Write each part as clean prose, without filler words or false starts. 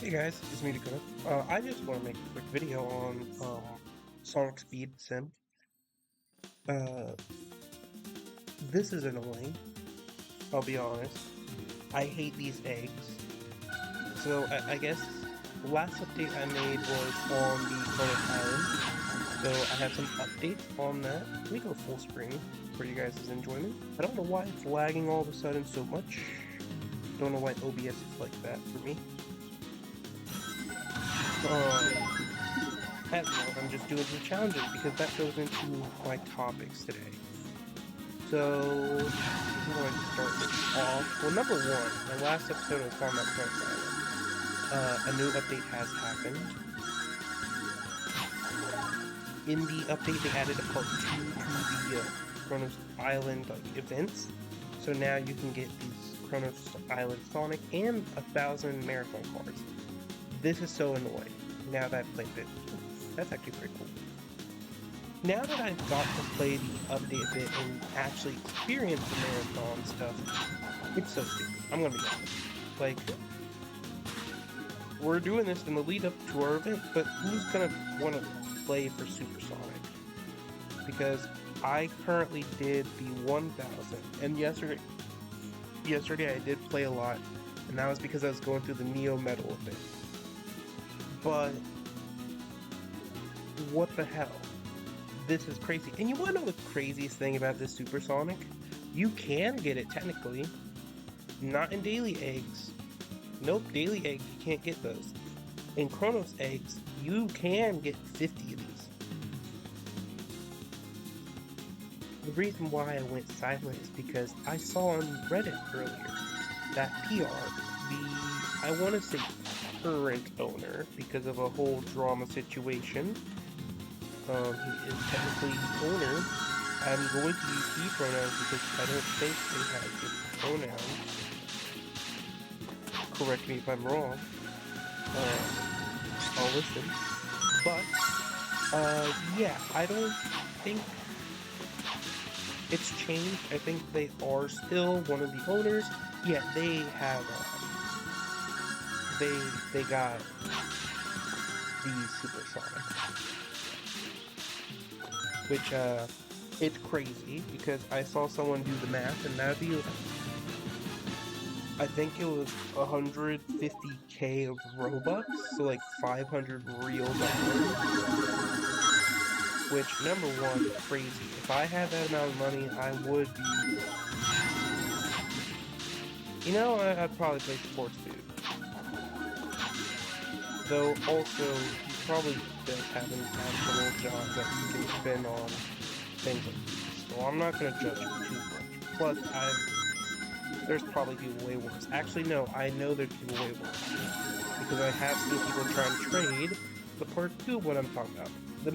Hey guys, it's me, Dakota. I just want to make a quick video on Sonic Speed Sim. Uh, this is annoying, I'll be honest. I hate these eggs. So I guess the last update I made was on the Kronos Island. So I have some updates on that. Let me go full screen for you guys' enjoyment. I don't know why it's lagging all of a sudden so much. Don't know why OBS is like that for me. As well, I'm just doing some challenges because that goes into my topics today. So, I'm going to start this off. Well, number one, my last episode was talking about Kronos Island. A new update has happened. In the update, they added a part 2 to the Kronos Island events. So now you can get these Kronos Island Sonic and 1,000 Marathon cards. This is so annoying now that I've played it. That's actually pretty cool. Now that I've got to play the update a bit and actually experience the marathon stuff, it's so stupid. I'm gonna be honest. Like, we're doing this in the lead up to our event, but who's gonna want to play for Supersonic? Because I currently did the 1,000, and yesterday I did play a lot, and that was because I was going through the Neo Metal event. But what the hell? This is crazy. And you want to know the craziest thing about this Supersonic? You can get it technically. Not in daily eggs. Nope, daily eggs, you can't get those. In Kronos eggs, you can get 50 of these. The reason why I went silent is because I saw on Reddit earlier that I want to say current owner, because of a whole drama situation. He is technically the owner. I'm going to use he pronouns because I don't think they have good pronouns. Correct me if I'm wrong. I'll listen. But, yeah, I don't think it's changed. I think they are still one of the owners. Yeah, they have, they got the Supersonic. Which, it's crazy, because I saw someone do the math, and that'd be, I think it was 150k of Robux, so like 500 real dollars. Which, number one, crazy. If I had that amount of money, I would be, you know, I'd probably play sports dude. Though, also, he probably does have an actual job that he can spend on things like this. So I'm not going to judge him too much. Plus, there's probably people way worse. Actually, no, I know there's people way worse. Because I have seen people trying to trade the part 2 of what I'm talking about. The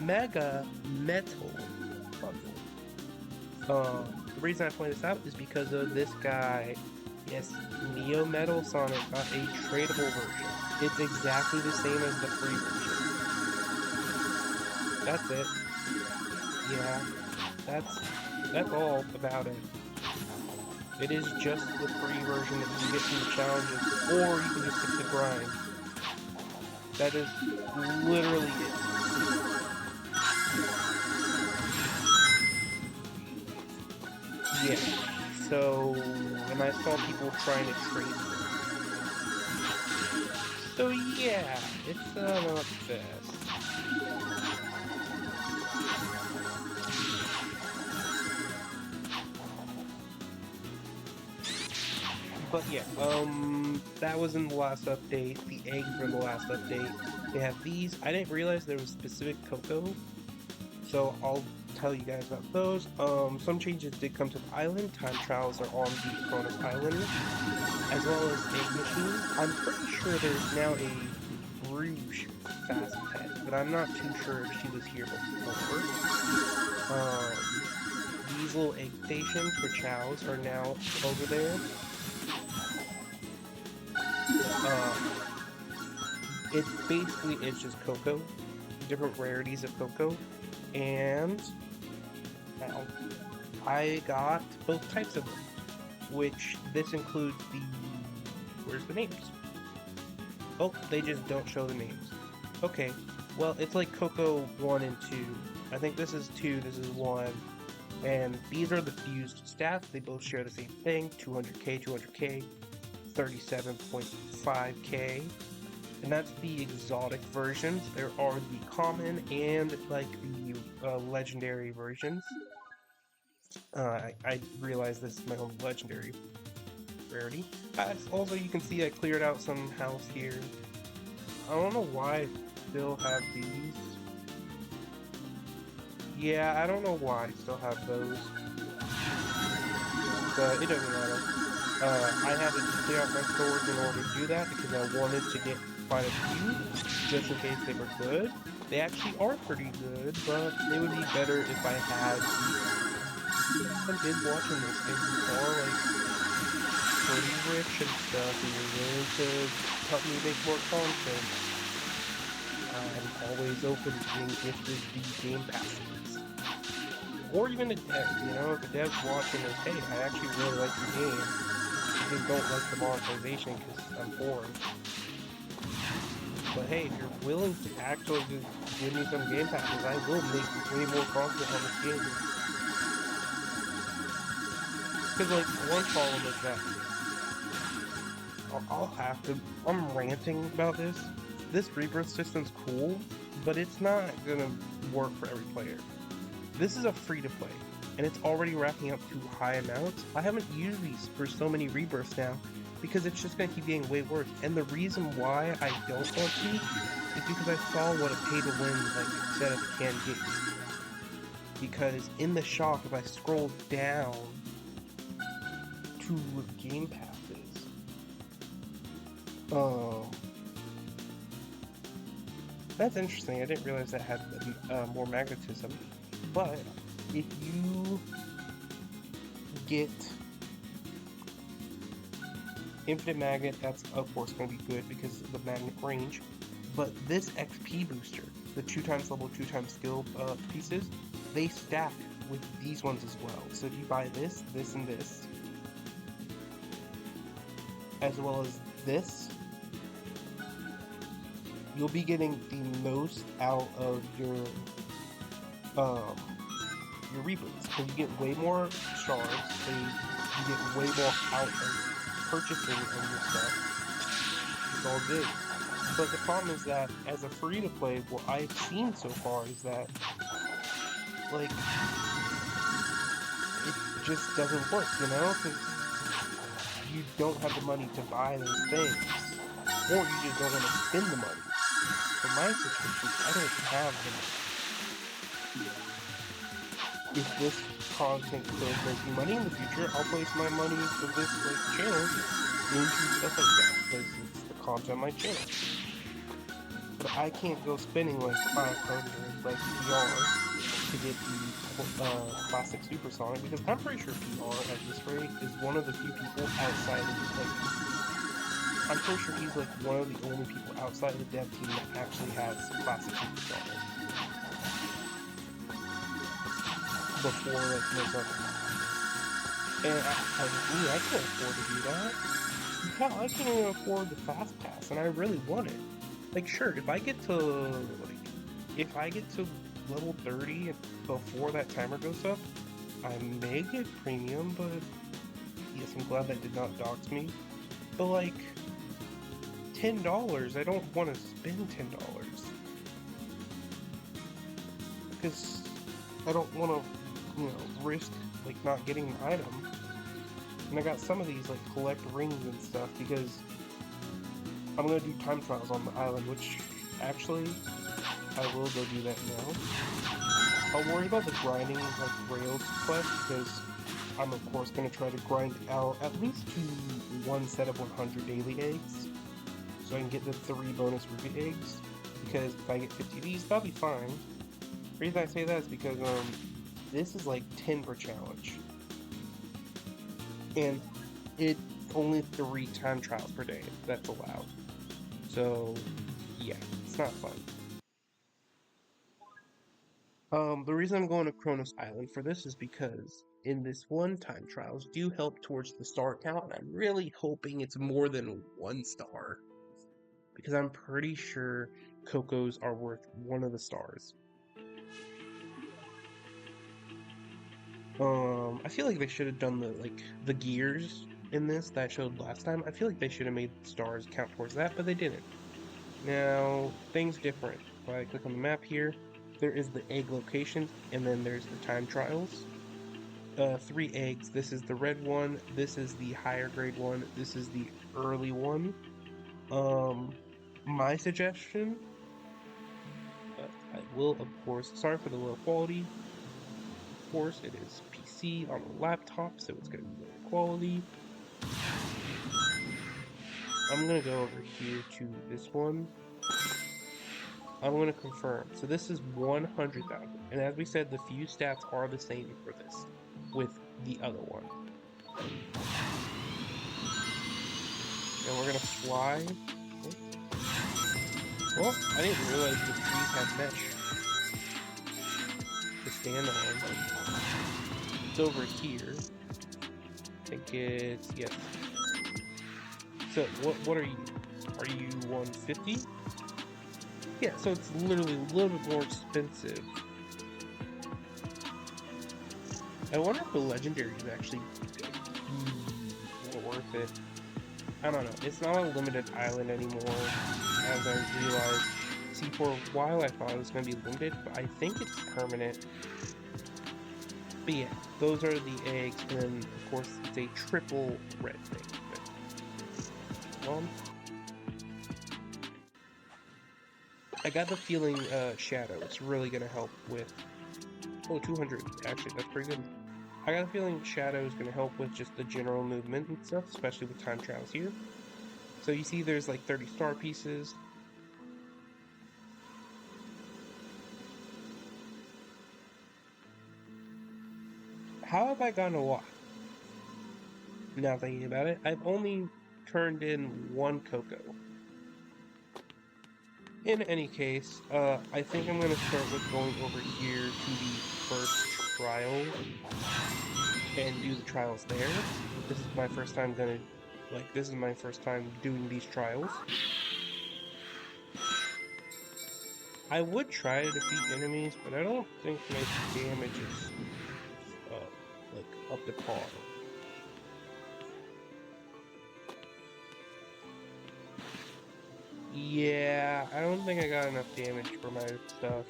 Mega Metal bundle. The reason I point this out is because of this guy. Yes, Neo Metal Sonic got a tradable version. It's exactly the same as the free version. That's it. Yeah, that's all about it. It is just the free version that you can get from the challenges, or you can just skip the grind. That is literally it. Yeah. So, and I saw people trying to trade them. So yeah, it's not the best. But yeah, that was in the last update. The eggs were in the last update. They have these. I didn't realize there was specific cocoa, so I'll tell you guys about those. Some changes did come to the island. Time trials are on the Kronos Island, as well as egg machine. I'm pretty sure there's now a Rouge fast pet, but I'm not too sure if she was here before. These little egg stations for chows are now over there. It basically is just cocoa, different rarities of cocoa, and now I got both types of them. which this includes the... Where's the names? Oh, they just don't show the names. Okay, well, it's like Coco 1 and 2. I think this is 2, this is 1. And these are the fused stats. They both share the same thing, 200k, 200k, 37.5k. And that's the exotic versions. There are the common and like the legendary versions. I realize this is my own legendary rarity. Also, you can see I cleared out some house here. I don't know why I still have these. Yeah, I don't know why I still have those. But it doesn't matter. I had to clear out my stores in order to do that because I wanted to get quite a few, just in case they were good. They actually are pretty good, but they would be better if I had some kids watching this and you are like pretty rich and stuff and you're willing to help me make more content. I'm always open to being gifted these game passes. Or even a dev, you know, if a dev's watching this, hey, I actually really like your game. I just don't like the monetization because I'm poor. But hey, if you're willing to actually just give me some game passes, I will make way more content on this game. Because, like, one problem is that I'll have to... I'm ranting about this. This rebirth system's cool, but it's not gonna work for every player. This is a free-to-play, and it's already racking up to high amounts. I haven't used these for so many rebirths now, because it's just gonna keep getting way worse. And the reason why I don't want to is because I saw what a pay-to-win like setup can get you. Because in the shop, if I scroll down to game passes, that's interesting. I didn't realize that had more magnetism. But if you get infinite magnet, that's of course going to be good because of the magnet range. But this XP booster, the 2x level, 2x skill pieces, they stack with these ones as well. So if you buy this, this, and this, as well as this, you'll be getting the most out of your reboots. So you get way more shards, so you get way more out of purchasing of your stuff. It's all good. But the problem is that as a free-to-play, what I've seen so far is that, like, it just doesn't work, you know? Because you don't have the money to buy those things. Or you just don't want to spend the money. For my situation, I don't have the money. If this content could make me money in the future, I'll place my money for this like channel into stuff like that because it's the content on my channel. But I can't go spending like 500 like PR to get the classic supersonic because I'm pretty sure PR at this rate is one of the few people outside of like I'm pretty sure he's like one of the only people outside of the dev team that actually has classic supersonic. Before like most of them. And I can't afford to do that. Hell, I can't even afford the fast pass, and I really want it. Like, sure, if I get to level 30 before that timer goes up, I may get premium, but yes, I'm glad that did not dox me. But like $10, I don't want to spend $10 because I don't want to, you know, risk like not getting an item. And I got some of these like collect rings and stuff because I'm gonna do time trials on the island, which actually I will go do that now. I'll worry about the grinding like rails quest because I'm of course gonna try to grind out at least to one set of 100 daily eggs so I can get the 3 bonus ruby eggs because if I get 50 of these, that'll be fine. The reason I say that is because this is like 10 per challenge. And it's only 3 time trials per day that's allowed. So, yeah, it's not fun. The reason I'm going to Kronos Island for this is because in this one time trials do help towards the star count, and I'm really hoping it's more than 1 star. Because I'm pretty sure Cocos are worth one of the stars. I feel like they should have done the gears in this that I showed last time. I feel like they should have made stars count towards that, but they didn't. Now, things different. If I click on the map here, there is the egg locations, and then there's the time trials. 3 eggs. This is the red one. This is the higher grade one. This is the early one. Um, my suggestion, I will, of course, sorry for the low quality. Of course, it is PC on a laptop, so it's going to be low quality. I'm going to go over here to this one. I'm going to confirm. So this is 100,000. And as we said, the few stats are the same for this with the other one. And we're going to fly. Well, I didn't realize the trees had mesh to stand on. It's over here. I think it's, yes. So what are you? Are you 150? Yeah, so it's literally a little bit more expensive. I wonder if the legendary is actually worth it. I don't know. It's not a limited island anymore, as I realized. See, for a while I thought it was going to be limited, but I think it's permanent. But yeah, those are the eggs, and then, of course, it's a triple red thing. I got the feeling Shadow is really going to help with... Oh, 200. Actually, that's pretty good. I got a feeling Shadow is going to help with just the general movement and stuff, especially with time trials here. So you see there's like 30 star pieces. How have I gotten a lot? Now thinking about it, I've only turned in 1 Coco. In any case, I think I'm going to start with going over here to the first trial and do the trials there. This is my first time this is my first time doing these trials. I would try to defeat enemies, but I don't think my damage is, up to par. Yeah, I don't think I got enough damage for my stuff.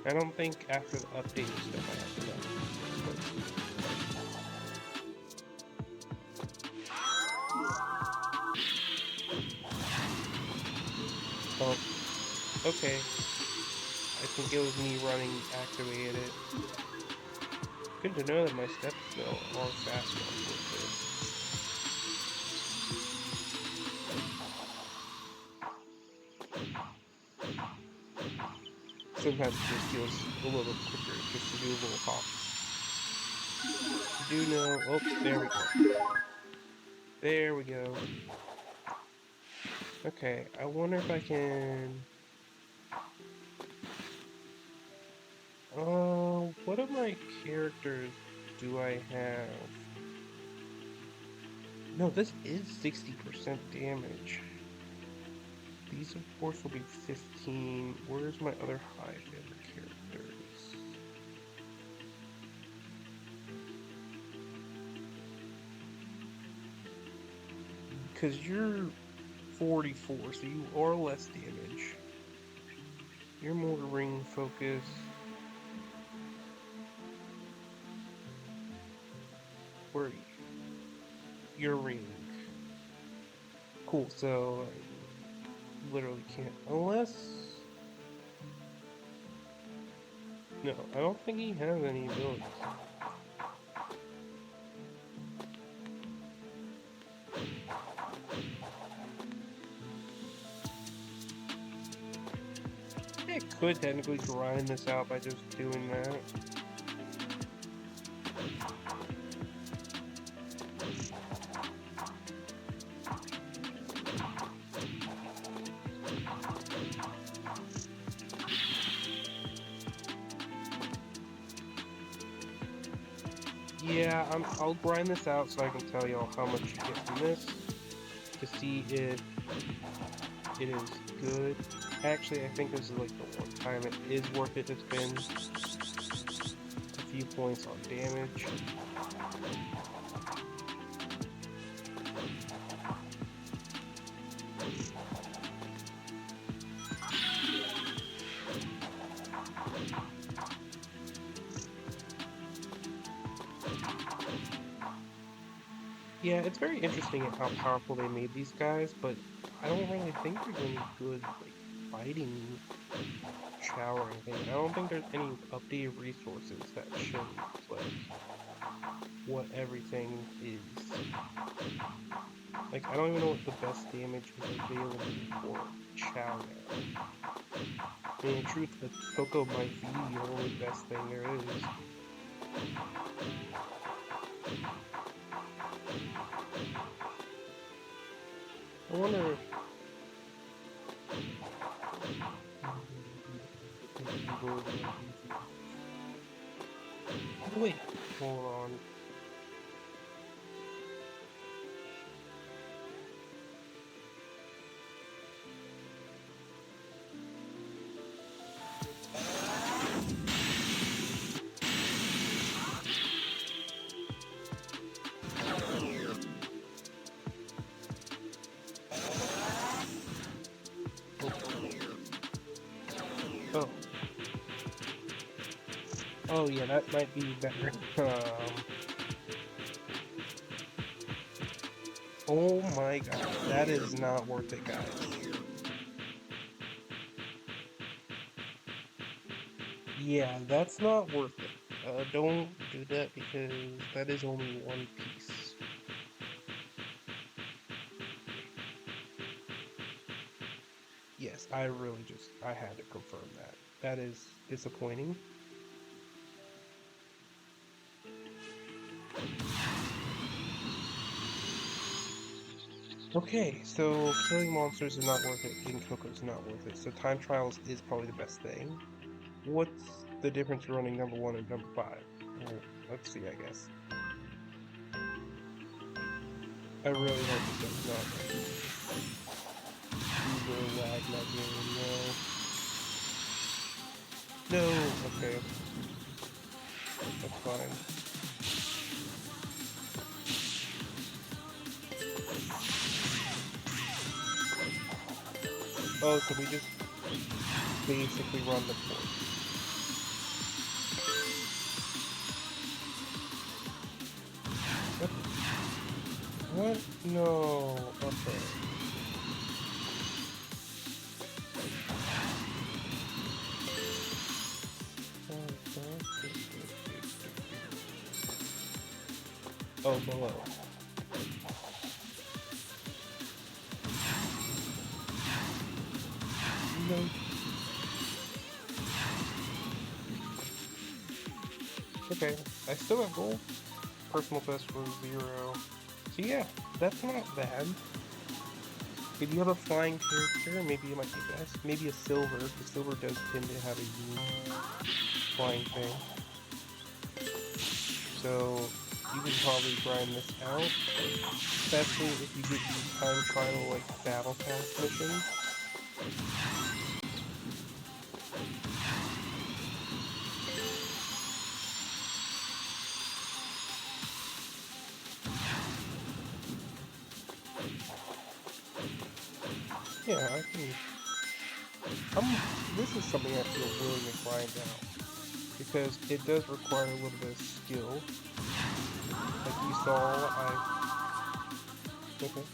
I don't think after the update and stuff I have enough. Oh, okay. I think it was me running activated it. Good to know that my steps though are faster with this. Sometimes it just feels a little bit quicker just to do a little hop. Do know. Oh, there we go. There we go. Okay, I wonder if I can. What of my characters do I have? No, this is 60% damage. These, of course, will be 15. Where's my other high damage characters? Because you're 44, so you are less damage. You're more ring focus. Where are you? You're ring. Cool, so I literally can't. Unless. No, I don't think he has any abilities. I could technically grind this out by just doing that. Yeah, I'll grind this out so I can tell y'all how much you get from this to see if it is good. Actually, I think this is like the one time it is worth it to spend a few points on damage. Yeah, it's very interesting at how powerful they made these guys, but I don't really think there's any good like fighting Chow or anything. I don't think there's any updated resources that shows like what everything is. Like I don't even know what the best damage is available for Chow now. I mean, in truth, the Coco might be the only best thing there is. I wonder if oh, wait, hold on. Oh, oh yeah, that might be better. Oh my god, that is not worth it, guys. Yeah, that's not worth it. Don't do that because that is only one piece. Yes, I had to confirm that. That is disappointing. Okay, so killing monsters is not worth it, getting Coco is not worth it, so time trials is probably the best thing. What's the difference running number 1 and number 5? Well, let's see, I guess. I really hope it does not uber lag my game, no. No, okay. That's fine. Oh, so we just basically run the port. What? No. Okay. Oh, below. No. Okay, I still have gold. Personal best was 0. So yeah, that's not bad. If you have a flying character, maybe it might be best. Maybe a silver, because silver does tend to have a unique flying thing. So you can probably grind this out, especially if you get these time trial like battle pass missions. Yeah, I can. This is something I feel willing to grind out because it does require a little bit of skill. Like you saw, okay.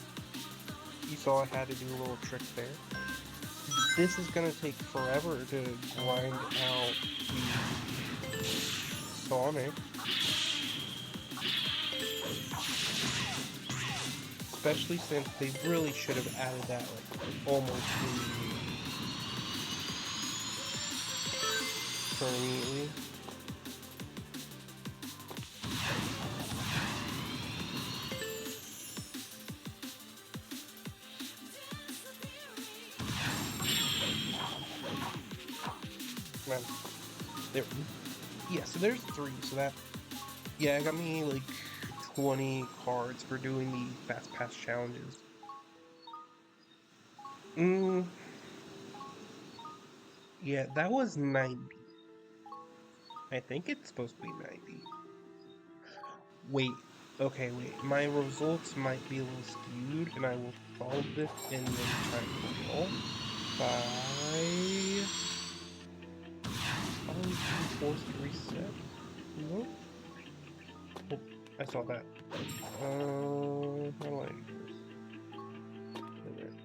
You saw I had to do a little trick there. This is gonna take forever to grind out the Sonic. Especially since they really should have added that like almost immediately. Man, there. Yeah, so there's 3. So that Yeah, it got me like 20 cards for doing the fast pass challenges. Mm, yeah, that was 90. I think it's supposed to be 90. Wait, okay, wait. My results might be a little skewed, and I will solve this and then time trial by probably being forced to reset. Nope. Oh, I saw that. How do I do this? Wait a minute.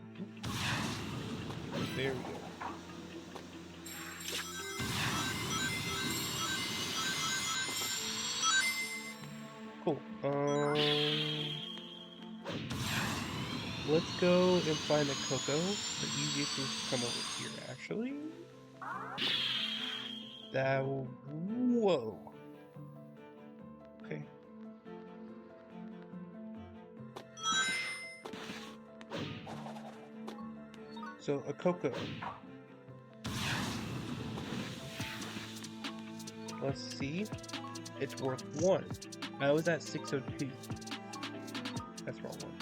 There we go. Cool. Let's go and find a Coco. The easiest is to come over here, actually. Whoa. Okay. So, a Coco. Let's see. It's worth 1. I was at 602. That's wrong one.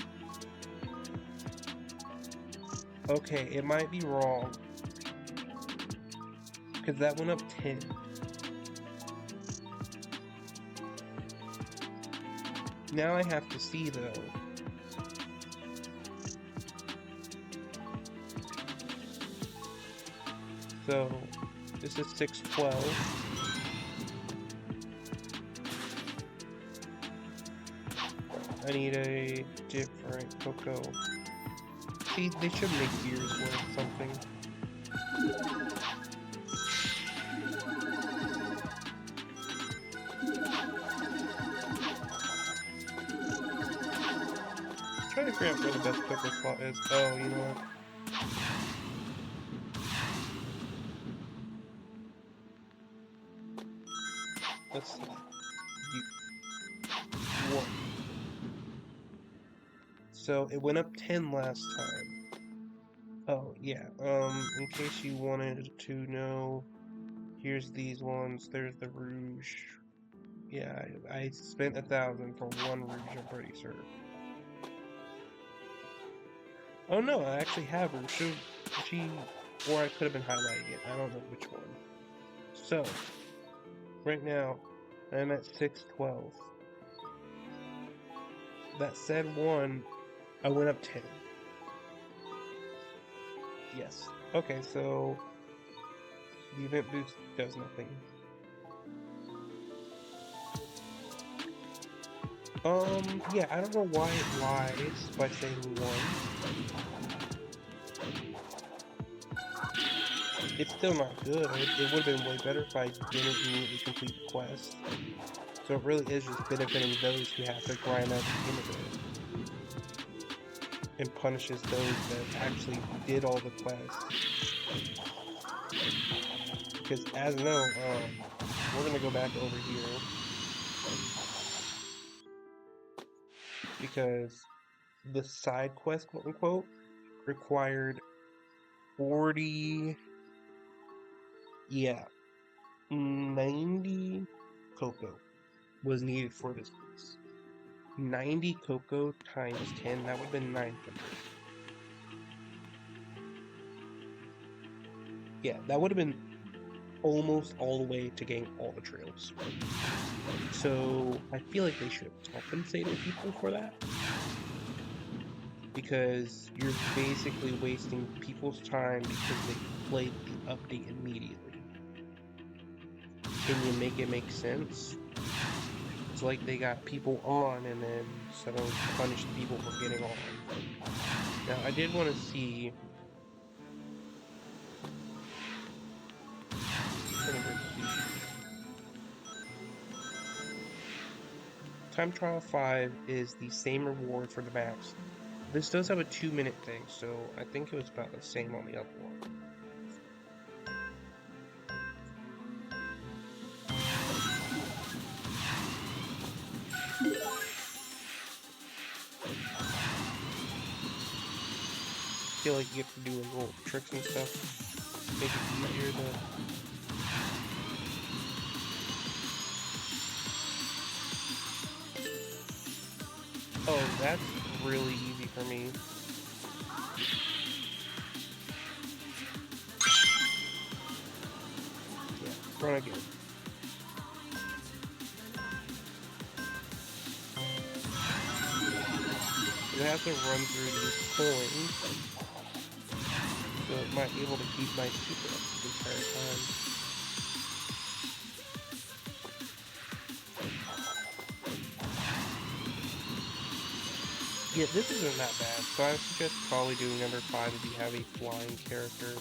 Okay, it might be wrong. Because that went up 10. Now I have to see, though. So, this is 612. I need a different Coco. See, they should make gears worth something. Trying to figure out where the best Coco spot is. Oh, you know what? Let's see. One. So it went up 10 last time. Oh, yeah. In case you wanted to know, here's these ones. There's the Rouge. Yeah, I spent 1,000 for one Rouge, I'm pretty sure. Oh no, I actually have her. Or I could have been highlighting it. I don't know which one. So, right now, I'm at 612. That said one, I went up 10. Yes. Okay, so the event boost does nothing. Yeah, I don't know why it lies by saying 1. It's still not good. It would have been way better if I didn't immediately complete the quest. So it really is just benefiting those who have to grind out the end of it. And punishes those that actually did all the quests. Because as you know, we're gonna go back over here. Because the side quest, quote unquote, required 40, yeah, 90 Coco was needed for this piece. 90 Coco times 10, that would have been 900. Yeah, that would have been almost all the way to getting all the trails. So I feel like they should have compensated people for that. Because you're basically wasting people's time because they played the update immediately. Can you make it make sense? It's like they got people on and then suddenly punished people for getting on. Now, I did want to see... Time Trial 5 is the same reward for the max. This does have a 2-minute thing, so I think it was about the same on the other one. I feel like you get to do little tricks and stuff. Make it easier to... Oh, that's really easy for me. Yeah, run again. I have to run through these coins, so it might be able to keep my super up the entire time. Yeah, this isn't that bad, so I suggest probably doing number 5 if you have a flying character.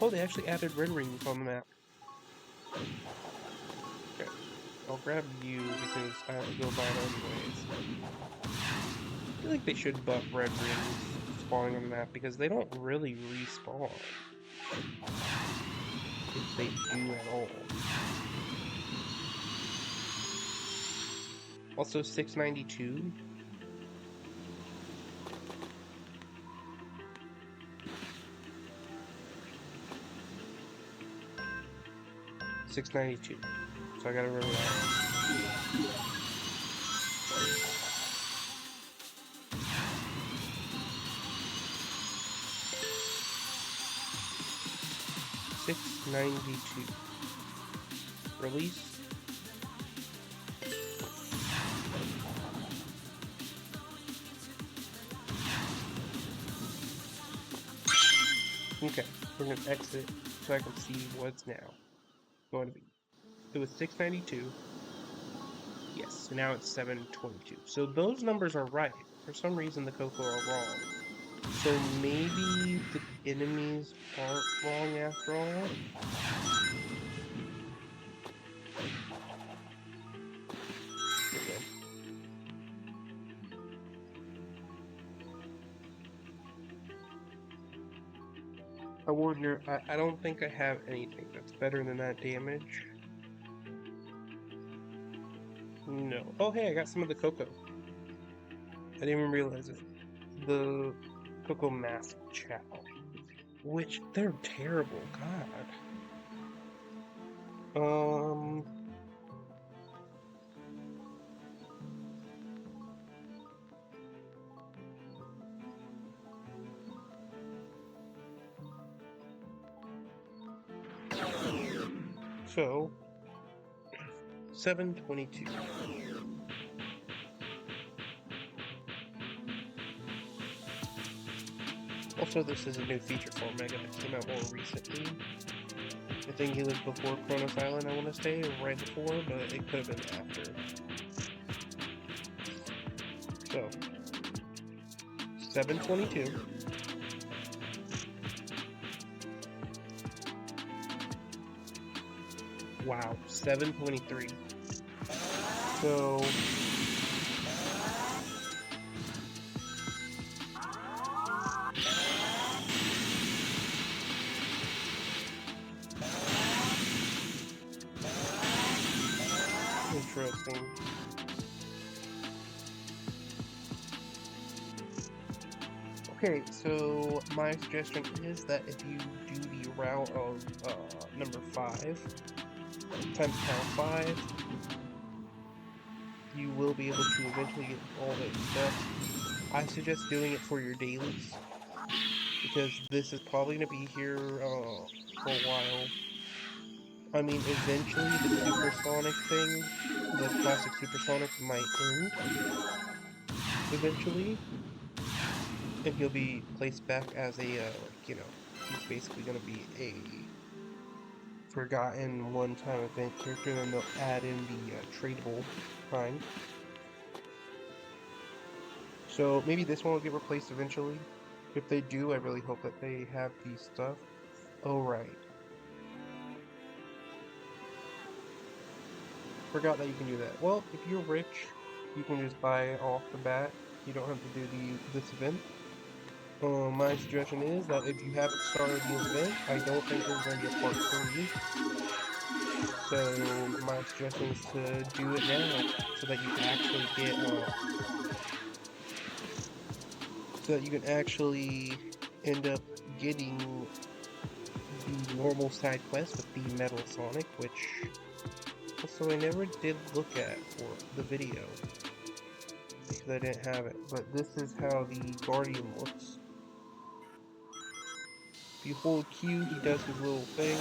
Oh, they actually added red rings on the map. Okay, I'll grab you because I have to go by it anyways. I feel like they should buff red rings spawning on the map because they don't really respawn. If they do at all. Also 692. $6.92. So I gotta remember that. $6.92. Release. Okay, we're gonna exit so I can see what's now going to be. It was 692. Yes, so now it's 722. So those numbers are right. For some reason, the Coco are wrong. So maybe the enemies aren't wrong after all. Okay. I wonder, I don't think I have anything that's better than that damage. No. Oh, hey, I got some of the Coco. I didn't even realize it. The Coco Mask Chow. Which, they're terrible. God. Um, so, 722. Also, this is a new feature for Mega that came out more recently. I think it was before Kronos Island, I want to say, or right before, but it could have been after. So, 722. Wow, 723. So, interesting. Okay, so my suggestion is that if you do the route of number 5 times power 5, you will be able to eventually get all those stuff. I suggest doing it for your dailies because this is probably going to be here for a while. I mean, eventually the supersonic thing, the classic supersonic might end eventually, and he'll be placed back as a he's basically going to be a forgotten one-time event character, and then they'll add in the tradable kind. So maybe this one will get replaced eventually. If they do, I really hope that they have the stuff. Oh, right. Forgot that you can do that. Well, if you're rich, you can just buy off the bat. You don't have to do this event. My suggestion is that if you haven't started the event, I don't think there's going to be a part 3. So my suggestion is to do it now so that you can actually get so that you can actually end up getting the normal side quest with the Metal Sonic, which So I never did look at for the video because I didn't have it, but this is how the Guardian looks. If you hold Q, he does his little thing.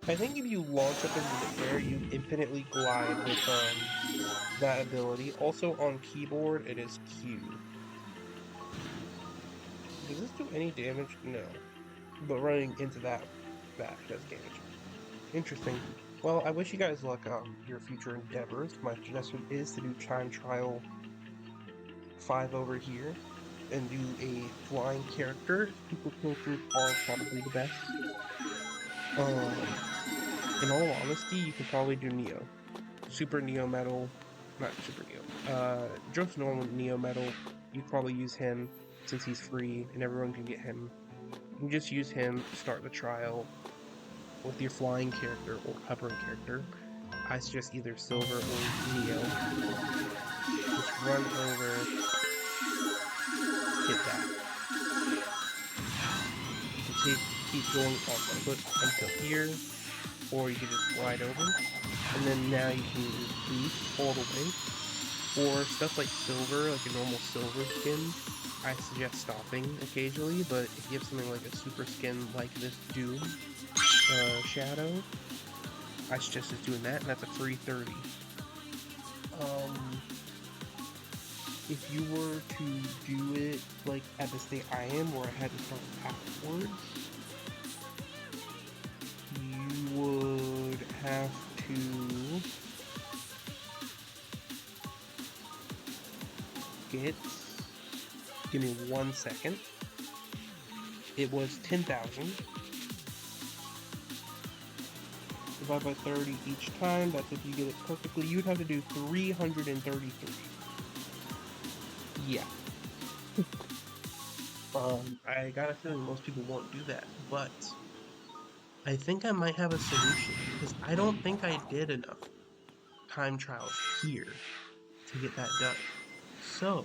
I think if you launch up into the air, you infinitely glide with that ability. Also on keyboard, it is Q. Does this do any damage? No. But running into that does damage. Interesting. Well, I wish you guys luck on your future endeavors. My suggestion is to do time trial 5 over here and do a flying character. Super characters are probably the best. In all honesty, you could probably do Neo. Super Neo Metal, not Super Neo. Just normal Neo Metal. You could probably use him since he's free and everyone can get him. You can just use him to start the trial with your flying character or hovering character. I suggest either Silver or Neo. Just run over, hit that. You can keep going on foot until here, or you can just glide over, and then now you can boost all the way. For stuff like Silver, like a normal Silver skin, I suggest stopping occasionally, but if you have something like a super skin like this Doom Shadow, I suggest just doing that, and that's a free 30. If you were to do it like at the state I am, where I had to start backwards, you would have to get, give me 1 second, it was 10,000. Divide by 30 each time, that's if you get it perfectly. You'd have to do 333. Yeah. I got a feeling most people won't do that, but I think I might have a solution, because I don't think I did enough time trials here to get that done. So,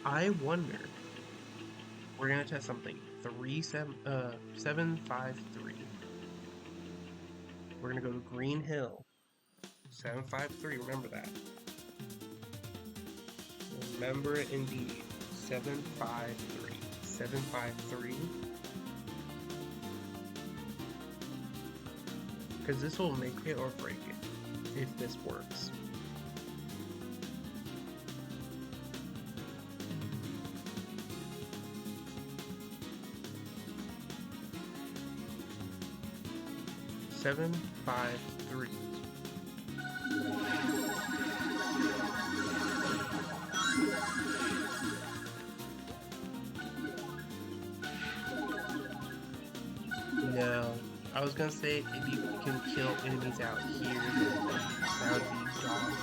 I wonder, we're gonna test something. 753. We're gonna go to Green Hill. 753, remember that. Remember it indeed. 753. 753. Because this will make it or break it if this works. Seven, 5, 3. No, I was gonna say if you can kill enemies out here, that would be dog.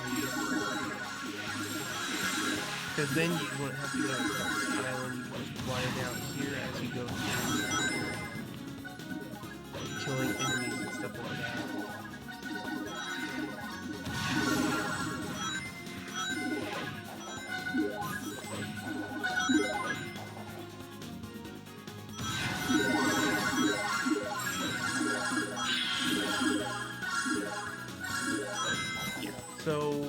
Because then you wouldn't have to go across the island, you can just fly down here as you go through, killing enemies and stuff like that. So,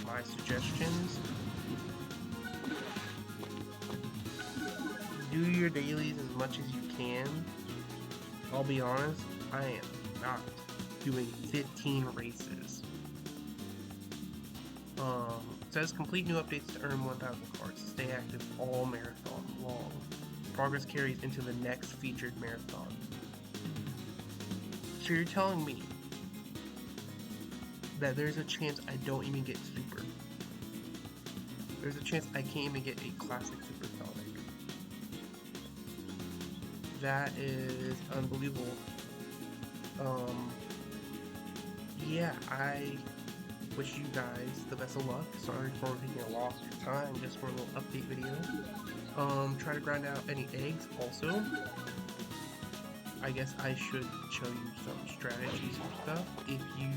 my suggestions, do your dailies as much as you can. I'll be honest, I am not doing 15 races. It says complete new updates to earn 1,000 cards. Stay active all marathon long. Progress carries into the next featured marathon. So you're telling me that there's a chance I don't even get super. There's a chance I can't even get a classic supersonic. That is unbelievable. Yeah, I wish you guys the best of luck. Sorry for taking a loss of your time just for a little update video. Try to grind out any eggs also. I guess I should show you some strategies for stuff. If you,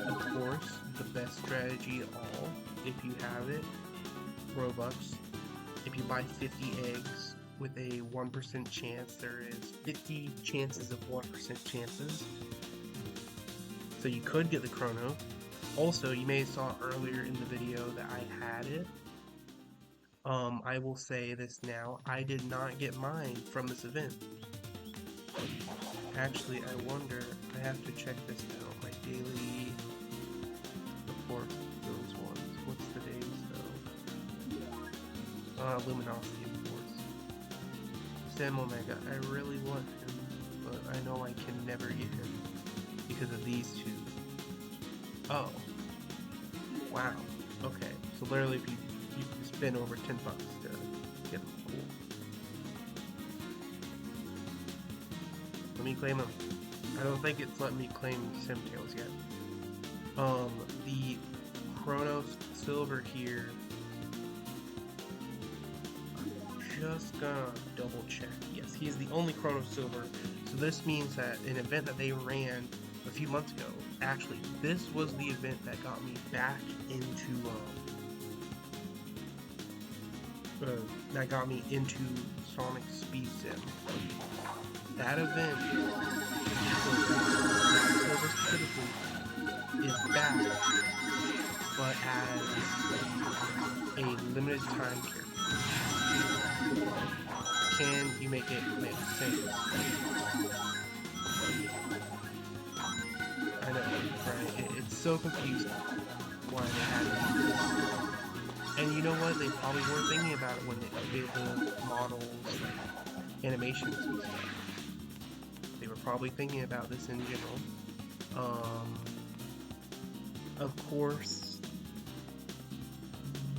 of course, the best strategy of all, if you have it, Robux, if you buy 50 eggs with a 1% chance, there is 50 chances of 1% chances. So you could get the Chrono. Also, you may have saw earlier in the video that I had it. I will say this now, I did not get mine from this event. Actually, I wonder, I have to check this out, my daily report, those ones. What's the days though? Luminosity, of course. Sam Omega, I really want him, but I know I can never get him because of these two. Oh. Wow. Okay, so literally if you can spend over 10 bucks to get them. Cool. Let me claim them. I don't think it's letting me claim Simtails yet. The Kronos Silver here. I'm just gonna double check. Yes, he is the only Kronos Silver. So this means that an event that they ran a few months ago, actually, this was the event that got me back into Sonic Speed Sim. That event, Silver specifically, is back, but as a limited time period. Can you make it make sense? I know, right? It's so confusing why they had it. And you know what? They probably were thinking about it when they updated the models, like animations and stuff. They were probably thinking about this in general. Of course,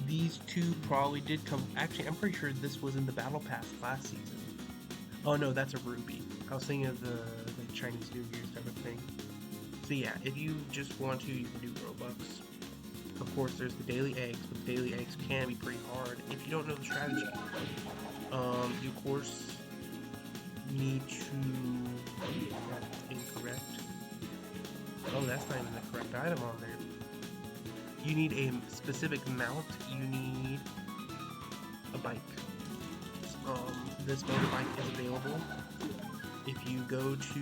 these two probably did come. Actually, I'm pretty sure this was in the Battle Pass last season. Oh no, that's a Ruby. I was thinking of the Chinese New Year's type of thing. So yeah, if you just want to, you can do Robux. Of course, there's the daily eggs, but the daily eggs can be pretty hard if you don't know the strategy. You of course need to. That's incorrect. Oh, that's not even the correct item on there. You need a specific mount. You need a bike. This motorbike is available if you go to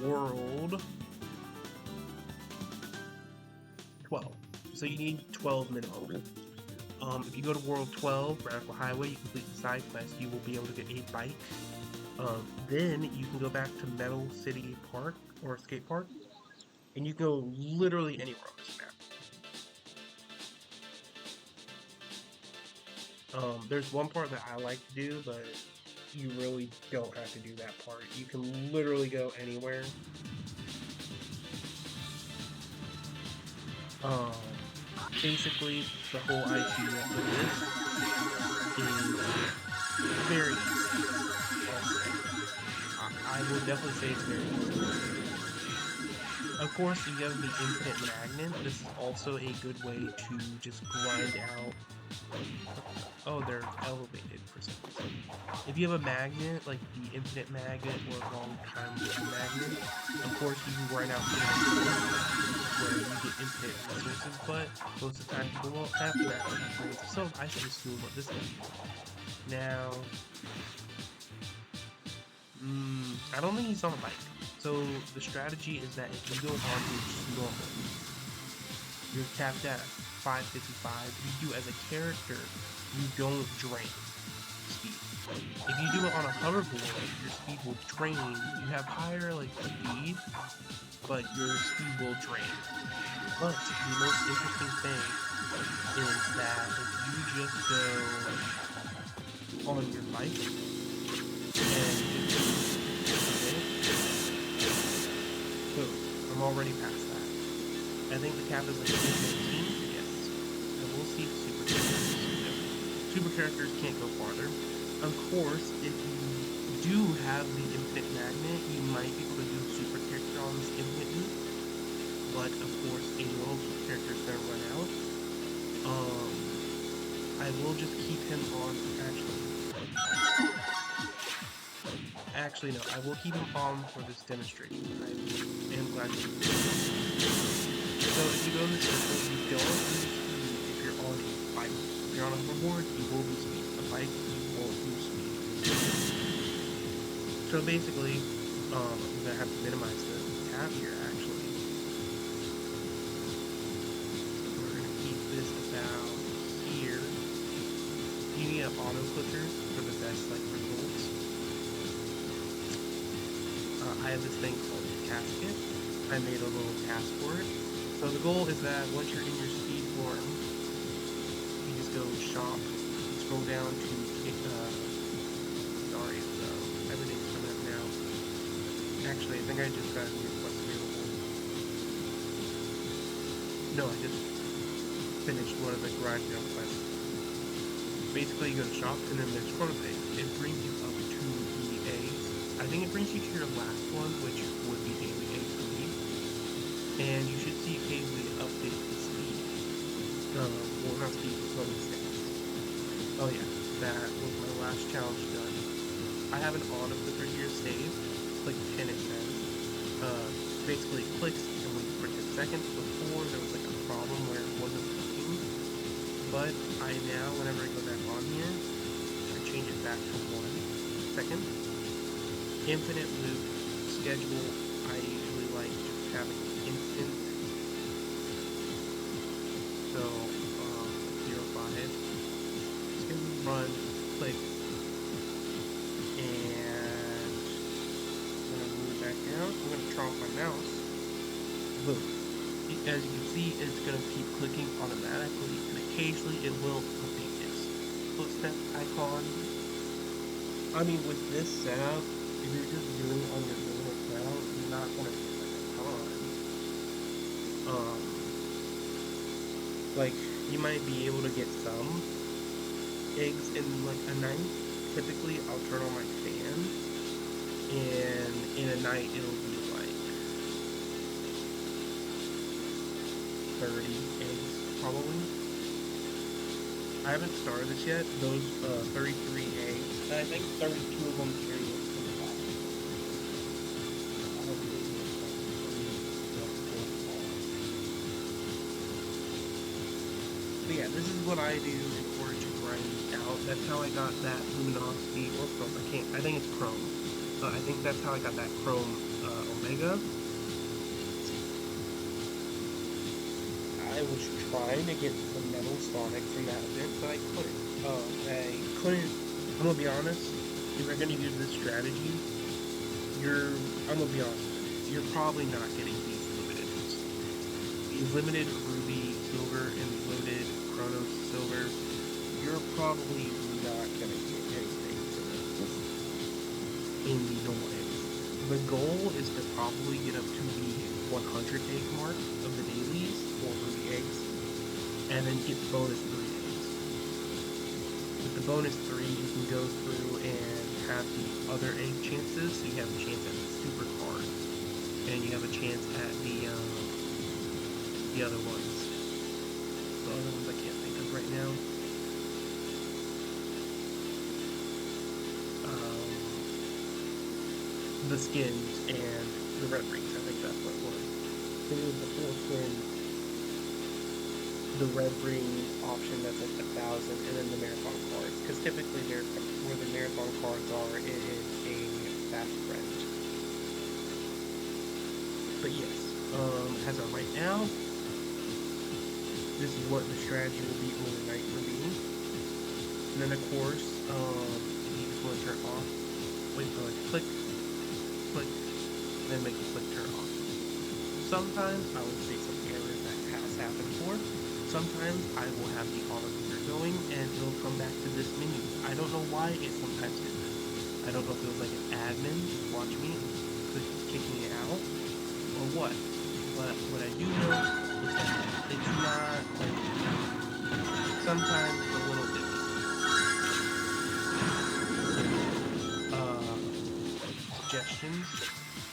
World 12. So you need 12 minimum. If you go to World 12, Radical Highway, you complete the side quest, you will be able to get a bike. Then you can go back to Metal City Park or Skate Park, and you can go literally anywhere on this map. There's one part that I like to do, but you really don't have to do that part. You can literally go anywhere. Basically, the whole idea of this is very easy. I will definitely say it's very easy. Of course, if you have the infinite magnet, this is also a good way to just grind out. Oh, they're elevated for some reason. If you have a magnet, like the infinite magnet or long time magnet, of course you can grind out where you get infinite resources, but most of the time people won't have that. So I should assume what this is. Now, I don't think he's on a bike. So the strategy is that if you go on just normal, you're capped at 555. If you do as a character, you don't drain speed. If you do it on a hoverboard, your speed will drain. You have higher speed, but your speed will drain. But the most interesting thing is that if you just go on your bike and boom, I'm already past that. I think the cap is like 215. Yes. And we'll see super characters. Super characters can't go farther. Of course, if you do have the infinite magnet, you might be able to do super character on this infinitely. But of course, a normal character is going to run out. I will just keep him on. Actually, no. I will keep him on for this demonstration. I am glad you did. So if you go in the circle, you don't lose speed if you're on a bike. If you're on a hoverboard, you will lose speed. A bike, you won't lose speed. So basically, I'm gonna have to minimize the tab here actually. We're gonna keep this about here. You need an auto clicker for the best results. I have this thing called casket. I made a little task for it. So the goal is that once you're in your speed form, you just go shop, scroll down to sorry, everything's coming up now. Actually, I think I just got a new request available. No, I just finished one of the garage jump quests. Basically, you go to shop, and then there's Kronos. It brings you up to the A's. I think it brings you to your last one, which would be daily A speed. And you should see occasionally update the speed. Well, not speed, but loading stats. Oh yeah, that was my last challenge done. I have an auto clicker here saved. Click 10 it says. Basically it clicks and waits for 10 seconds. Before there was a problem where it wasn't clicking. But now, whenever I go back on here, I change it back to 1 second. Infinite loop schedule, I usually like just having instant. So, 0.5. It's going to run, click, and I'm going to move it back down. I'm going to turn off my mouse. Boom. As you can see, it's going to keep clicking automatically, and occasionally it will update this footstep icon. I mean, with this setup, if you're just doing it on your own account, you're not going to get a ton. You might be able to get some eggs in a night. Typically, I'll turn on my fan, and in a night, it'll be 30 eggs, probably. I haven't started this yet. Those 33 eggs, and I think 32 of them carry it to the top. But yeah, this is what I do in order to grind out. That's how I got that luminosity, or chrome. I think it's chrome. I think that's how I got that chrome omega. I was trying to get the metal Sonic from that event, but I couldn't. I'm gonna be honest, if you're gonna use this strategy, I'm gonna be honest, you're probably not getting these limited. These limited Ruby Silver and limited Kronos Silver, you're probably not gonna get anything in the normal eggs. The goal is to probably get up to the 100 egg mark of the dailies, or Ruby eggs, and then get the bonus 3 eggs. With the bonus 3, you can go through and have the other egg chances, so you have a chance at the super card, and you have a chance at the other ones. The other ones I can't think of right now. The skins and the red rings, I think that's what it was. I think it was the 4 skins, the red ring option that's 1,000, and then the marathon cards. Because typically where the marathon cards are, it is a fast friend. But yes, as of right now, this is what the strategy will be overnight for me. And then of course, if you just want to turn off, wait for click, and then make the click turn off. Sometimes I will see some errors that has happened before. Sometimes I will have the auto clicker going and it'll come back to this menu. I don't know why it sometimes did this. I don't know if it was like an admin watching me and kicking it out or what. But what I do know is that it's not sometimes a little bit. Suggestions.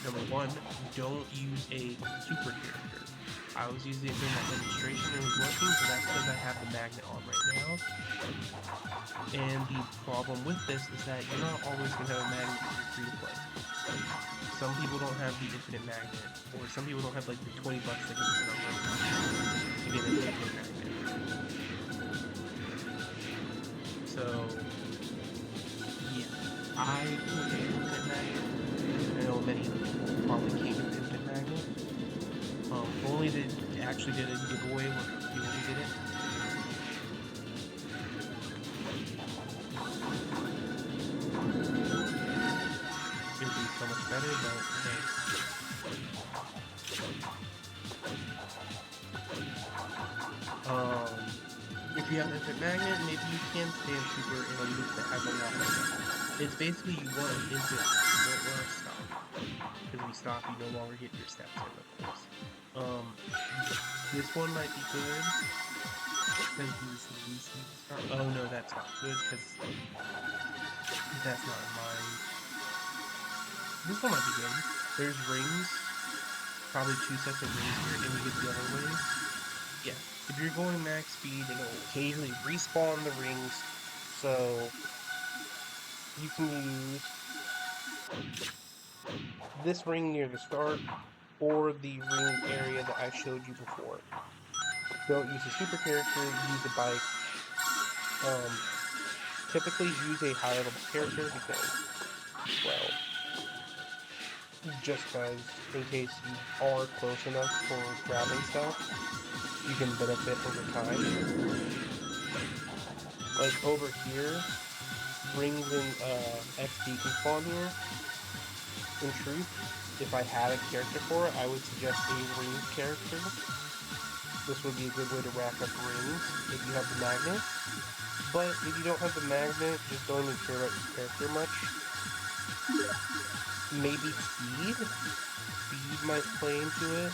Number 1, don't use a super character. I was using it during that demonstration and it was working, so that's because I have the magnet on right now. And the problem with this is that you're not always going to have a magnet if you're free to play. Some people don't have the infinite magnet, or some people don't have like the 20 bucks they can spend on Roblox to get an infinite magnet. So, yeah, I can't get an infinite magnet. I know many other people probably can't get an infinite magnet. Only actually did a giveaway where a few of them did it. It would be so much better, but hey. If you have an infinite magnet, maybe you can stand super in a loop that has a lot of stuff. It's basically you want an infinite loop, you don't want to stop. Because if you stop, you no longer get your steps in, of course. This one might be good. Oh no, that's not good, because that's not in mine. This one might be good. There's rings. Probably 2 sets of rings here, and you get the other way. Yeah, if you're going max speed, it'll occasionally respawn the rings, so you can use this ring near the start or the ring area that I showed you before. Don't use a super character, use a bike. Typically use a higher level character because, well, just because in case you are close enough for grabbing stuff, you can benefit over time. Like over here, rings and XP can spawn here. In truth, if I had a character for it, I would suggest a rings character. This would be a good way to rack up rings if you have the magnet. But if you don't have the magnet, just don't even care about your character much. Maybe speed? Speed might play into it.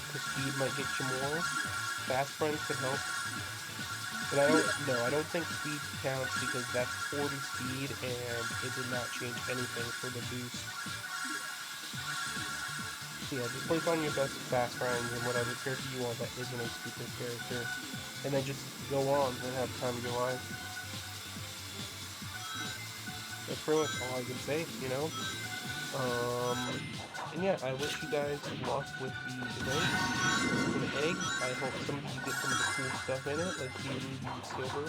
Because speed might get you more. Fast friends could help. But I don't think speed counts because that's 40 speed and it did not change anything for the boost. So yeah, just place on your best fast friends and whatever character you want that isn't a super character. And then just go on and have the time of your life. That's pretty much all I can say, you know? And yeah, I wish you guys luck with the event. For the egg, I hope some of you get some of the cool stuff in it, like the ruby and silver.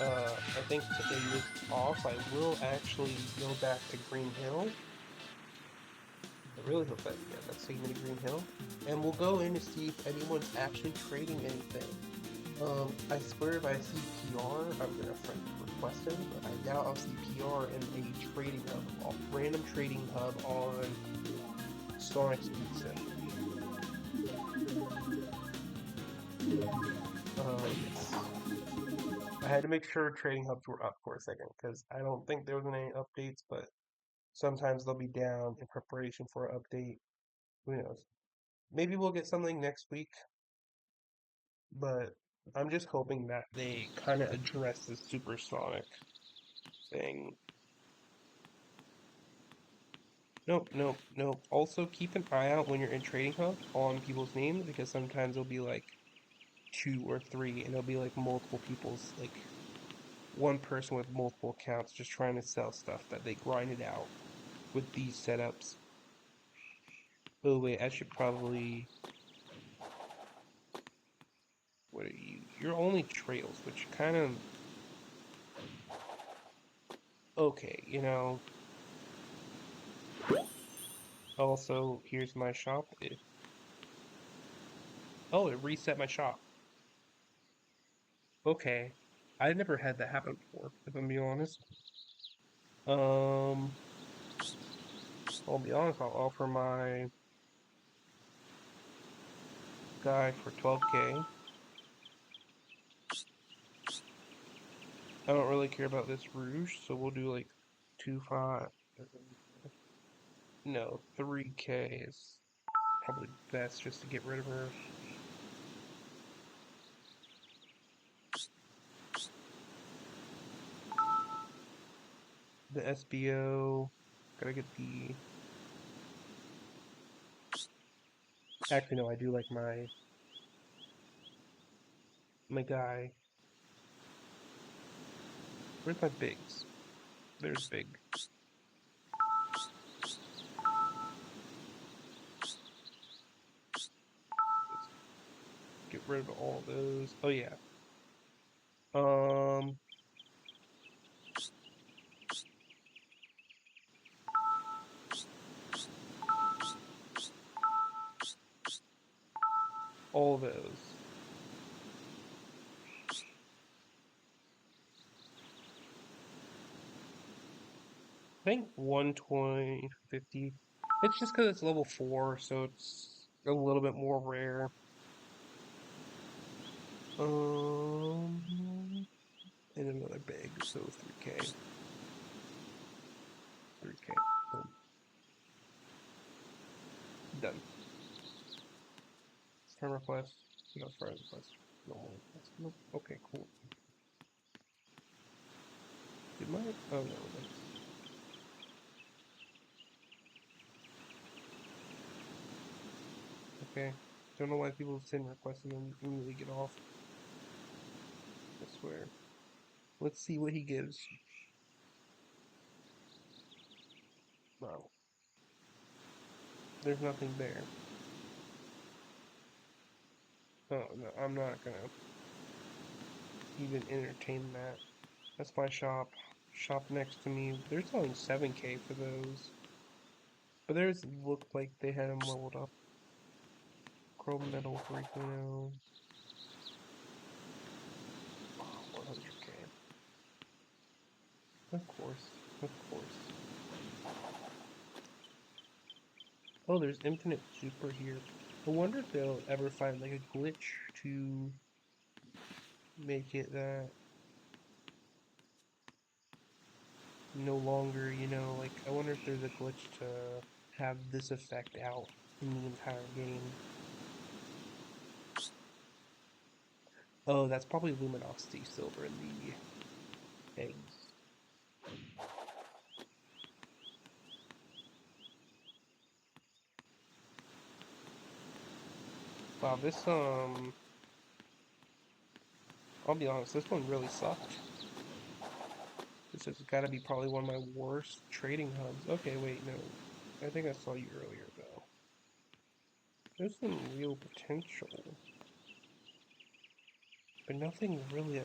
I think to end this off, I will actually go back to Green Hill. I really hope that, yeah, that's taking me to Green Hill. And we'll go in to see if anyone's actually trading anything. I swear if I see PR, I'm gonna request him, but I doubt I'll see PR in a trading hub, a random trading hub on Sonic Speed Sim. Yes. I had to make sure trading hubs were up for a second, because I don't think there was any updates, but sometimes they'll be down in preparation for an update. Who knows? Maybe we'll get something next week, but I'm just hoping that they kind of address the supersonic thing. Nope, nope, nope. Also, keep an eye out when you're in trading hubs on people's names because sometimes it'll be like two or three, and it'll be like multiple people's, like one person with multiple accounts just trying to sell stuff that they grinded out with these setups. Oh wait, I should probably. What are you? You're only trails, which kind of okay, you know. Also, here's my shop. Oh, it reset my shop. Okay, I never had that happen before, if I'm being honest. Um, I'll be honest. I'll offer my guy for 12K. I don't really care about this Rouge, so we'll do like 2.5. No, 3K is probably best just to get rid of her. The SBO, gotta get the Actually, no, I do like my guy. Where's my bigs? There's big. Let's get rid of all those. Oh yeah. Um, all those. I think 120, 50. It's just because it's level 4, so it's a little bit more rare. And another big, so 3K. 3K. Boom. Done. Friend request. No friend request. Normal request. Nope. Okay, cool. Did my. Oh no, that's. Okay. Don't know why people send requests and then immediately get off. I swear. Let's see what he gives. No. There's nothing there. Oh no, I'm not gonna even entertain that. That's my shop. Shop next to me. They're selling 7K for those. But theirs looked like they had them leveled up. Chrome Metal 3.0. 100K. Of course. Of course. Oh, there's Infinite Super here. I wonder if they'll ever find like a glitch to make it that no longer, like I wonder if there's a glitch to have this effect out in the entire game. Oh, that's probably Luminosity Silver in the eggs. Wow, I'll be honest, this one really sucked. This has got to be probably one of my worst trading hubs. Okay, wait, no. I think I saw you earlier, though. There's some real potential, but nothing really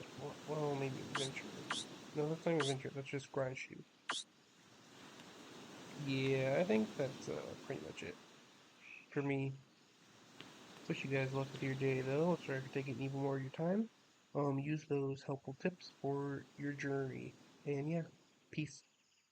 well, maybe adventure. No, that's not even adventure, that's just grind shoe. Yeah, I think that's pretty much it for me. Wish you guys luck with your day, though. Sorry for taking even more of your time. Use those helpful tips for your journey. And yeah, peace.